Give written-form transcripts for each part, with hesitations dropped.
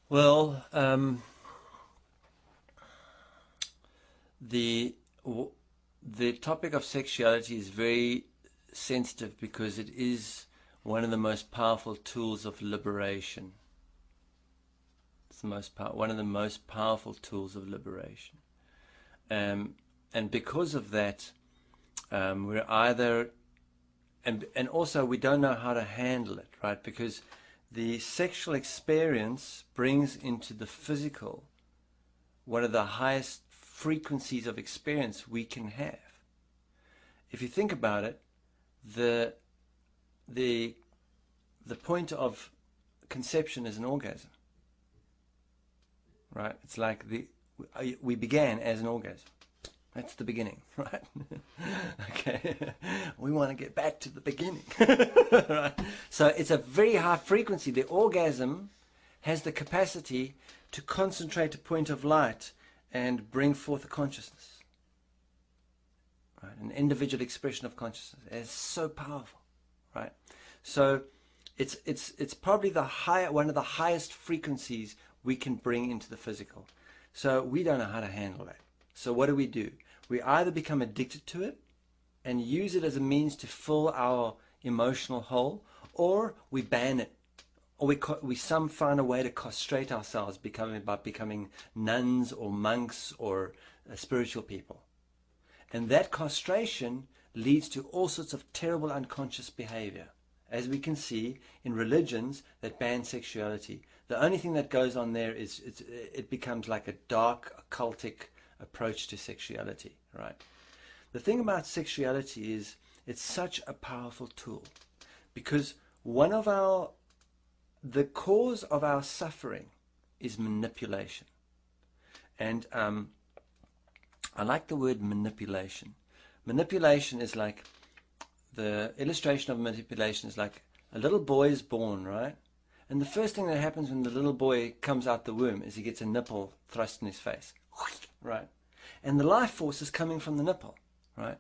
Well, the w- the topic of sexuality is very sensitive because it is one of the most powerful tools of liberation. It's one of the most powerful tools of liberation, um, and because of that, we're either and also we don't know how to handle it, right? Because the sexual experience brings into the physical one of the highest frequencies of experience we can have. If you think about it, the the the point of conception is an orgasm, right? It's like we began as an orgasm. That's the beginning, right? Okay. We want to get back to the beginning. Right? So it's a very high frequency. The orgasm has the capacity to concentrate a point of light and bring forth a consciousness. Right? An individual expression of consciousness. It's so powerful. Right? So it's probably one of the highest frequencies we can bring into the physical. So we don't know how to handle that. So what do? We either become addicted to it and use it as a means to fill our emotional hole, or we ban it, or we some find a way to castrate ourselves by becoming nuns or monks or spiritual people. And that castration leads to all sorts of terrible unconscious behavior, as we can see in religions that ban sexuality. The only thing that goes on there is it becomes like a dark occultic approach to sexuality, right? The thing about sexuality is it's such a powerful tool, because the cause of our suffering is manipulation. And I like the word manipulation. Manipulation is like, the illustration of manipulation is like a little boy is born, right? And the first thing that happens when the little boy comes out the womb is he gets a nipple thrust in his face, right? And the life force is coming from the nipple, right?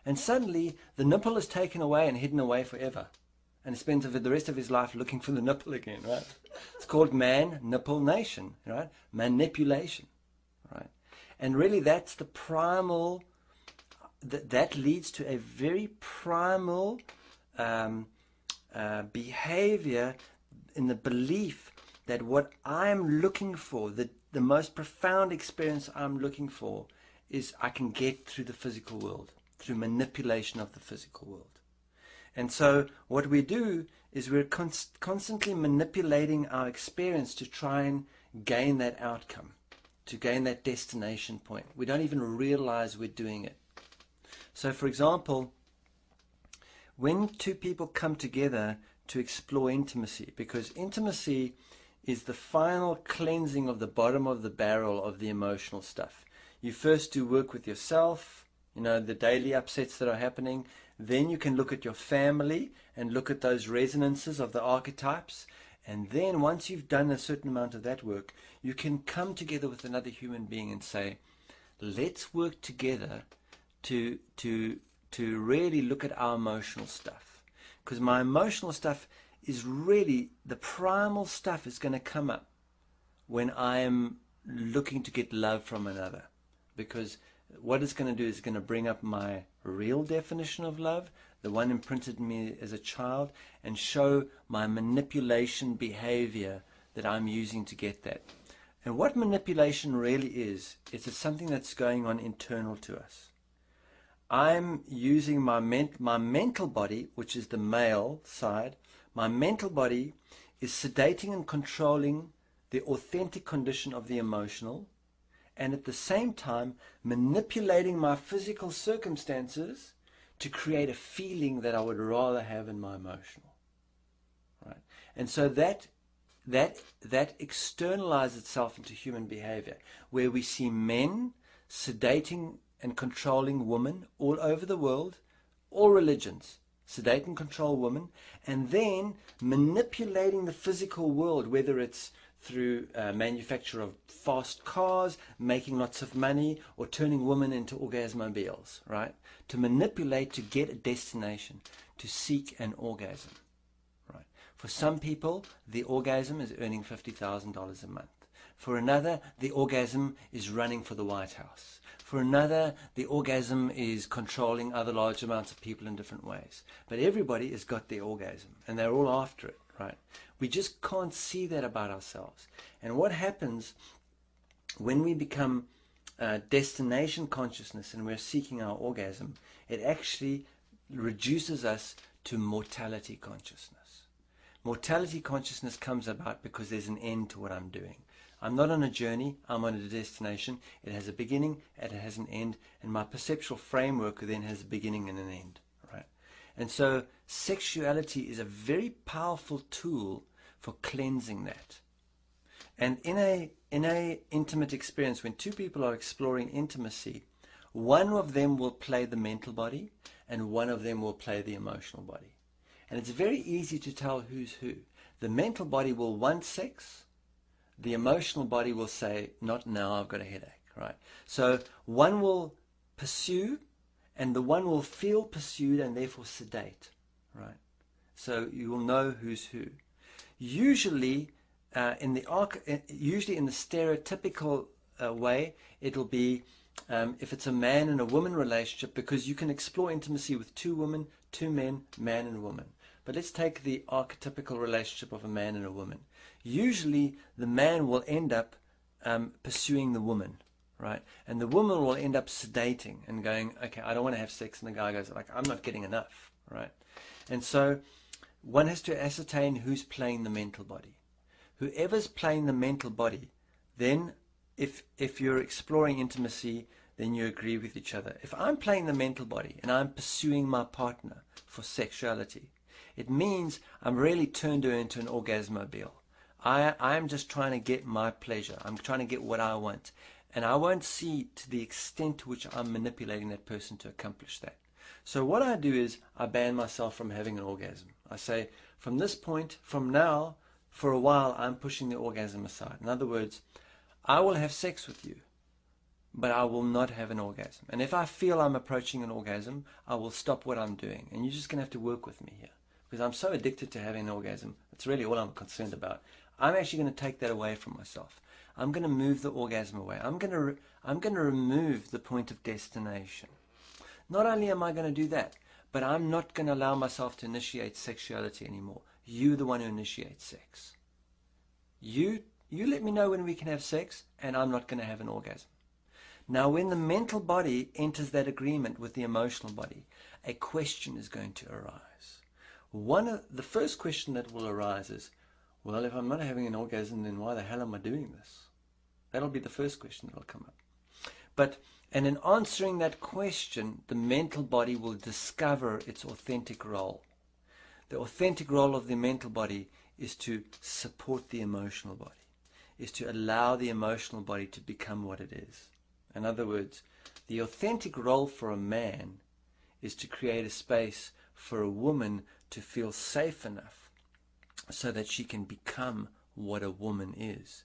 And suddenly the nipple is taken away and hidden away forever. And he spends the rest of his life looking for the nipple again, right? It's called man-nipple nation, right? Manipulation, right? And really that's the primal, that leads to a very primal behavior in the belief that what I'm looking for, the most profound experience I'm looking for, is I can get through the physical world, through manipulation of the physical world. And so what we do is we're constantly manipulating our experience to try and gain that outcome, to gain that destination point. We don't even realize we're doing it. So for example, when two people come together to explore intimacy, because intimacy is the final cleansing of the bottom of the barrel of the emotional stuff. You first do work with yourself, the daily upsets that are happening. Then you can look at your family and look at those resonances of the archetypes. And then once you've done a certain amount of that work, you can come together with another human being and say, let's work together to really look at our emotional stuff. Because my emotional stuff is really, the primal stuff is going to come up when I am looking to get love from another. Because what it's going to do is going to bring up my real definition of love, the one imprinted in me as a child, and show my manipulation behavior that I'm using to get that. And what manipulation really is, it's something that's going on internal to us. I'm using my mental body, which is the male side. My mental body is sedating and controlling the authentic condition of the emotional, and at the same time manipulating my physical circumstances to create a feeling that I would rather have in my emotional, right? And so that externalizes itself into human behavior, where we see men sedating and controlling women all over the world, all religions, sedate and control women, and then manipulating the physical world, whether it's through manufacture of fast cars, making lots of money, or turning women into orgasmobiles, right? To manipulate to get a destination, to seek an orgasm, right? For some people, the orgasm is earning $50,000 a month. For another, the orgasm is running for the White House. For another, the orgasm is controlling other large amounts of people in different ways. But everybody has got their orgasm, and they're all after it, right? We just can't see that about ourselves. And what happens when we become destination consciousness and we're seeking our orgasm, it actually reduces us to mortality consciousness. Mortality consciousness comes about because there's an end to what I'm doing. I'm not on a journey, I'm on a destination. It has a beginning and it has an end, and my perceptual framework then has a beginning and an end, right? And so sexuality is a very powerful tool for cleansing that. And in a intimate experience, when two people are exploring intimacy, one of them will play the mental body and one of them will play the emotional body. And it's very easy to tell who's who. The mental body will want sex. The emotional body will say, not now, I've got a headache, right? So one will pursue and the one will feel pursued and therefore sedate, right? So you will know who's who. Usually in the stereotypical way, it'll be if it's a man and a woman relationship, because you can explore intimacy with two women, two men, man and woman. But let's take the archetypical relationship of a man and a woman. Usually the man will end up pursuing the woman, right? And the woman will end up sedating and going, okay, I don't want to have sex. And the guy goes, like, I'm not getting enough, right? And so one has to ascertain who's playing the mental body. Whoever's playing the mental body, then if you're exploring intimacy, then you agree with each other. If I'm playing the mental body and I'm pursuing my partner for sexuality, it means I'm really turned her into an orgasmobile. I'm just trying to get my pleasure. I'm trying to get what I want. And I won't see to the extent to which I'm manipulating that person to accomplish that. So what I do is I ban myself from having an orgasm. I say, from this point, from now, for a while, I'm pushing the orgasm aside. In other words, I will have sex with you, but I will not have an orgasm. And if I feel I'm approaching an orgasm, I will stop what I'm doing. And you're just going to have to work with me here, because I'm so addicted to having an orgasm. It's really all I'm concerned about. I'm actually going to take that away from myself. I'm going to move the orgasm away. I'm going to remove the point of destination. Not only am I going to do that, but I'm not going to allow myself to initiate sexuality anymore. You're the one who initiates sex. You let me know when we can have sex, and I'm not going to have an orgasm. Now, when the mental body enters that agreement with the emotional body, a question is going to arise. The first question that will arise is, well, if I'm not having an orgasm, then why the hell am I doing this? That'll be the first question that will come up. And in answering that question, the mental body will discover its authentic role. The authentic role of the mental body is to support the emotional body, is to allow the emotional body to become what it is. In other words, the authentic role for a man is to create a space for a woman to feel safe enough so that she can become what a woman is.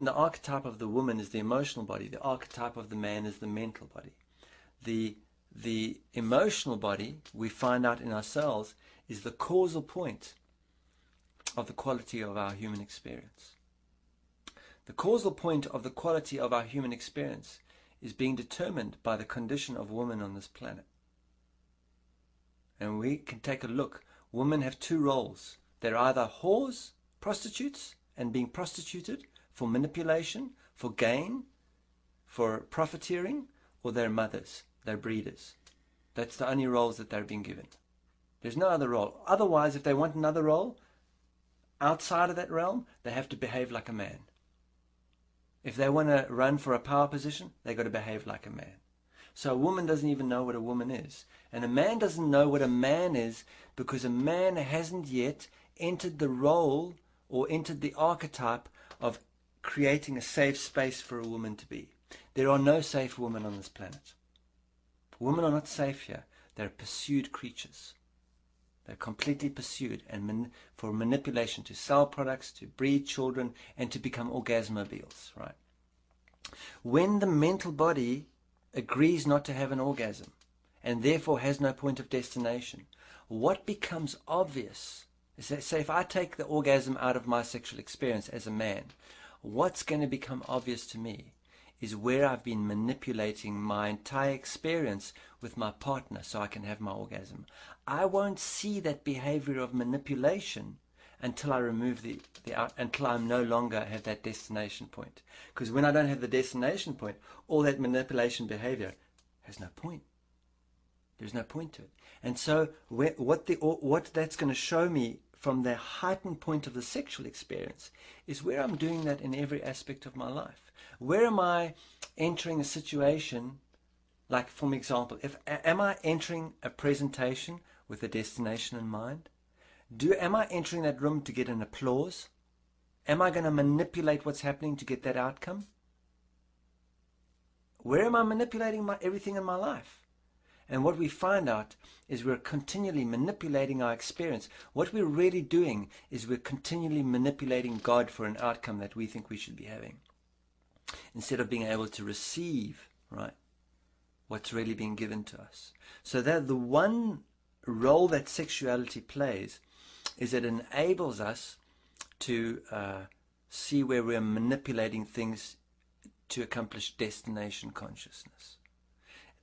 The archetype of the woman is the emotional body. The archetype of the man is the mental body. The emotional body, we find out in ourselves, is the causal point of the quality of our human experience. The causal point of the quality of our human experience is being determined by the condition of women on this planet. And we can take a look. Women have two roles. They're either whores, prostitutes, and being prostituted for manipulation, for gain, for profiteering, or they're mothers, they're breeders. That's the only roles that they're being given. There's no other role. Otherwise, if they want another role outside of that realm, they have to behave like a man. If they want to run for a power position, they've got to behave like a man. So a woman doesn't even know what a woman is. And a man doesn't know what a man is because a man hasn't yet entered the role or entered the archetype of creating a safe space for a woman to be. There are no safe women on this planet. Women are not safe here. They're pursued creatures. They're completely pursued and for manipulation to sell products, to breed children, and to become orgasmobiles, right? When the mental body agrees not to have an orgasm and therefore has no point of destination, what becomes obvious is that, say, if I take the orgasm out of my sexual experience as a man, what's going to become obvious to me is where I've been manipulating my entire experience with my partner so I can have my orgasm. I won't see that behavior of manipulation until I remove until I no longer have that destination point. Because when I don't have the destination point, all that manipulation behavior has no point. There's no point to it. And so what that's going to show me from the heightened point of the sexual experience is where I'm doing that in every aspect of my life. Where am I entering a situation, like, for example, am I entering a presentation with a destination in mind? Am I entering that room to get an applause? Am I going to manipulate what's happening to get that outcome? Where am I manipulating everything in my life? And what we find out is we're continually manipulating our experience. What we're really doing is we're continually manipulating God for an outcome that we think we should be having, instead of being able to receive, right, what's really being given to us. So that the one role that sexuality plays is it enables us to see where we're manipulating things to accomplish destination consciousness.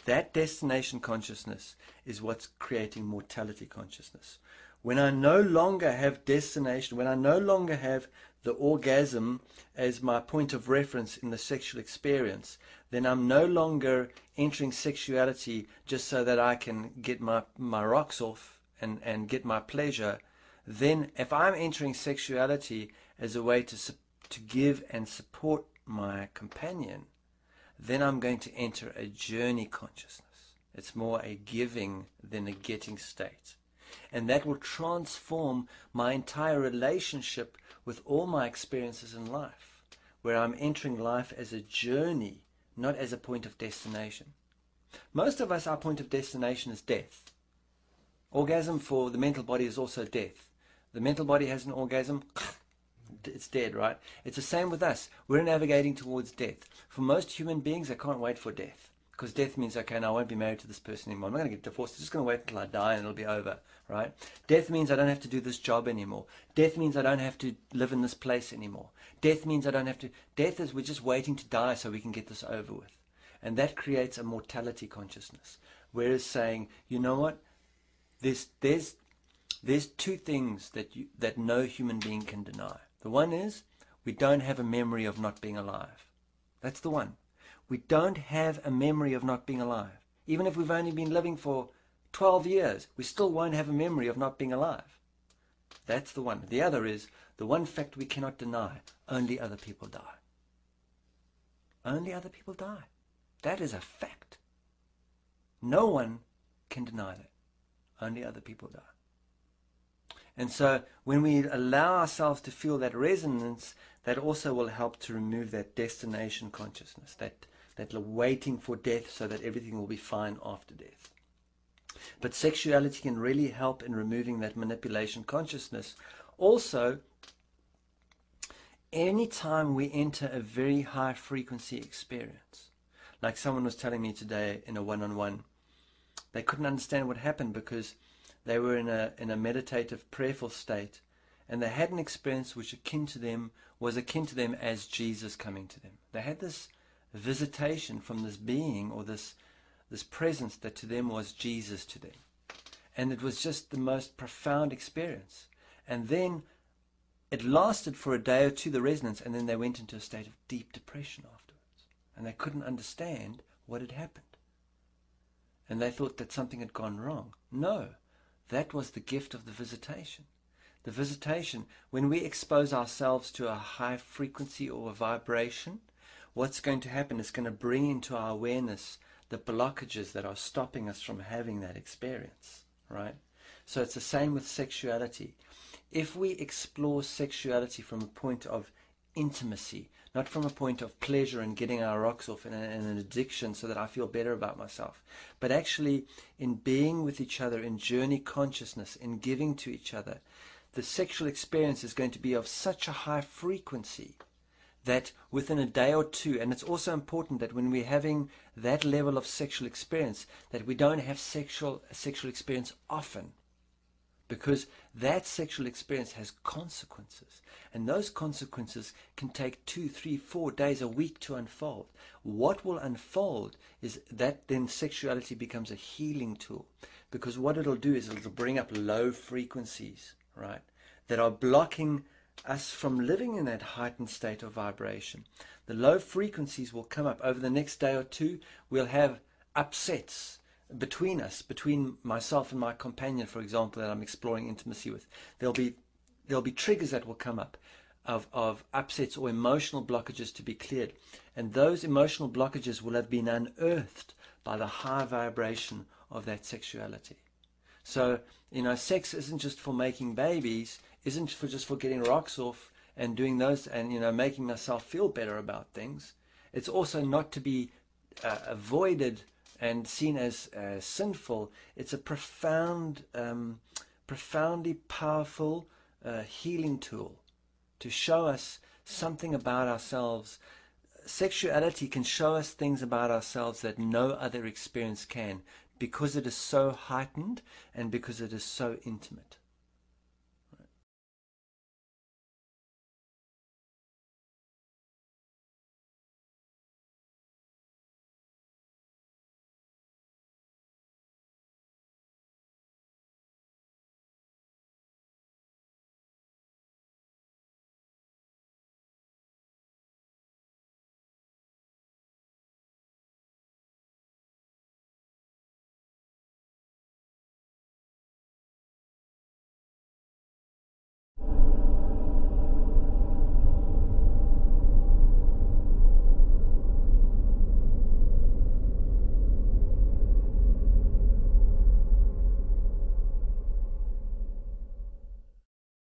That destination consciousness is what's creating mortality consciousness. When I no longer have destination, when I no longer have the orgasm as my point of reference in the sexual experience, then I'm no longer entering sexuality just so that I can get my rocks off and get my pleasure. Then if I'm entering sexuality as a way to give and support my companion, then I'm going to enter a journey consciousness. It's more a giving than a getting state. And that will transform my entire relationship with all my experiences in life, where I'm entering life as a journey, not as a point of destination. Most of us, our point of destination is death. Orgasm for the mental body is also death. The mental body has an orgasm, it's dead, right? It's the same with us. We're navigating towards death. For most human beings, they can't wait for death. Because death means, okay, now I won't be married to this person anymore. I'm not going to get divorced. I'm just going to wait until I die and it'll be over, right? Death means I don't have to do this job anymore. Death means I don't have to live in this place anymore. Death means I don't have to... Death is we're just waiting to die so we can get this over with. And that creates a mortality consciousness. Whereas saying, you know what? There's two things that no human being can deny. The one is we don't have a memory of not being alive. That's the one. We don't have a memory of not being alive. Even if we've only been living for 12 years, we still won't have a memory of not being alive. That's the one. The other is the one fact we cannot deny. Only other people die. Only other people die. That is a fact. No one can deny that. Only other people die. And so when we allow ourselves to feel that resonance, that also will help to remove that destination consciousness, that waiting for death so that everything will be fine after death. But sexuality can really help in removing that manipulation consciousness. Also, anytime we enter a very high frequency experience, like someone was telling me today in a one-on-one, they couldn't understand what happened because they were in a meditative, prayerful state, and they had an experience which was akin to them as Jesus coming to them. They had this visitation from this being, or this presence that to them was Jesus to them. And it was just the most profound experience. And then it lasted for a day or two, the resonance, and then they went into a state of deep depression afterwards. And they couldn't understand what had happened. And they thought that something had gone wrong. No, that was the gift of the visitation. The visitation, when we expose ourselves to a high frequency or a vibration, what's going to happen is going to bring into our awareness the blockages that are stopping us from having that experience, right? So it's the same with sexuality. If we explore sexuality from a point of intimacy, not from a point of pleasure and getting our rocks off and an addiction so that I feel better about myself, but actually in being with each other, in journey consciousness, in giving to each other, the sexual experience is going to be of such a high frequency that within a day or two, and it's also important that when we're having that level of sexual experience, that we don't have sexual experience often, because that sexual experience has consequences, and those consequences can take 2, 3, 4 days, a week to unfold. What will unfold is that then sexuality becomes a healing tool, because what it'll do is it'll bring up low frequencies, right, that are blocking us from living in that heightened state of vibration. The low frequencies will come up. Over the next day or two, we'll have upsets between us, between myself and my companion, for example, that I'm exploring intimacy with. There'll be triggers that will come up of upsets or emotional blockages to be cleared. And those emotional blockages will have been unearthed by the high vibration of that sexuality. So, sex isn't just for making babies, isn't just for getting rocks off and doing those and, making myself feel better about things. It's also not to be avoided and seen as sinful. It's a profoundly powerful healing tool to show us something about ourselves. Sexuality can show us things about ourselves that no other experience can, because it is so heightened and because it is so intimate.